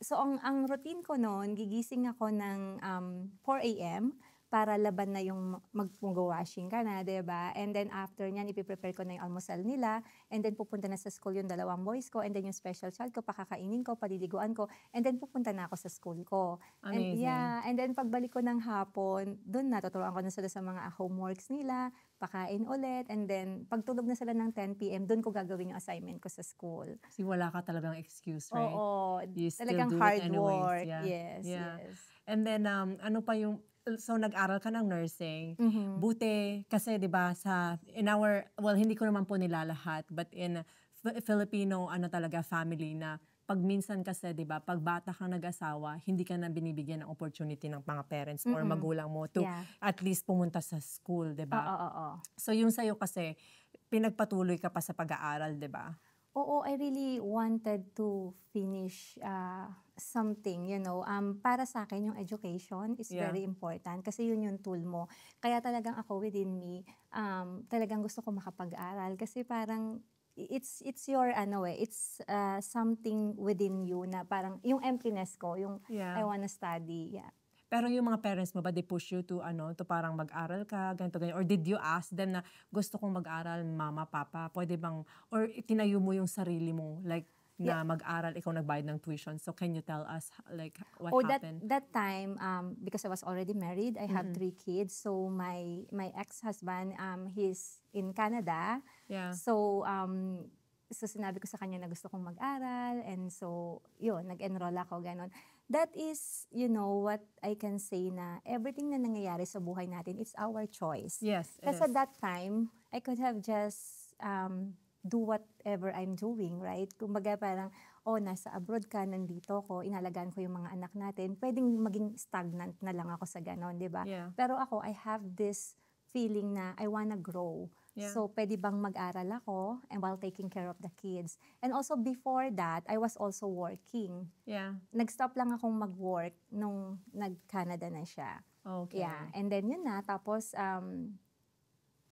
So, ang routine ko no'n, gigising ako ng 4 AM para laban na yung magwa-washing ka na, 'di ba? And then after niyan, ipe-prepare ko na yung almusal nila, and then pupunta na sa school yung dalawang boys ko, and then yung special child ko, pakakainin ko, paliliguan ko, and then pupunta na ako sa school ko. And Amazing. yeah, and then pagbalik ko ng hapon, dun na tuturuan ko na sila sa mga homeworks nila, pakain ulit, and then pagtulog na sila ng 10 PM, dun ko gagawin yung assignment ko sa school. Kasi wala ka talagang excuse, right? Oo, You still talagang do it hard anyways, work. yeah. Yes, Yeah. yes. And then, ano pa yung so nag-aral ka ng nursing, Mhm. buti kasi 'di ba well hindi ko naman po nilalahat, but in Filipino ano talaga family na 'pag minsan kasi 'di ba 'pag bata kang nag-asawa, hindi ka na binibigyan ng opportunity ng mga parents mo or Mm. magulang mo to Yeah. at least pumunta sa school, 'di ba? Oo, oo. So yung sa'yo kasi pinagpatuloy ka pa sa pag-aaral, 'di ba? Oo, I really wanted to finish, something, you know. Para sa'kin yung education is Yeah. very important kasi yun yung tool mo. Kaya talagang ako within me, talagang gusto ko makapag-aral kasi parang it's your ano, it's, something within you na parang yung emptiness ko, yung I Yeah. wanna study, yeah. Pero yung mga parents mo ba, they push you to ano, to parang mag-aral ka, ganito, ganyan? Or did you ask them na, gusto kong mag-aral, mama, papa, pwede bang, or itinayo mo yung sarili mo, like, Yeah. na mag-aral, ikaw nagbayad ng tuition. So, can you tell us, like, what Oh, happened? that time, because I was already married, I have Mm-mm. 3 kids. So my ex-husband, he's in Canada. Yeah. So sinabi ko sa kanya na gusto kong mag-aral, and so yun, nag-enroll ako, gano'n. That is, you know, what I can say na everything na nangyayari sa buhay natin, it's our choice. Yes, it Kasi is. that time, I could have just, do whatever I'm doing, right? Kumbaga parang, oh, nasa abroad ka, nandito ko, inalagaan ko yung mga anak natin, pwedeng maging stagnant na lang ako sa gano'n, 'di ba? Yeah. Pero ako, I have this feeling na I wanna grow. Yeah. So, pwede bang mag-aral ako and while taking care of the kids? And also before that, I was also working. Yeah. Nag-stop lang akong mag-work nung nag-Canada na siya. Okay. Yeah, and then yun na, tapos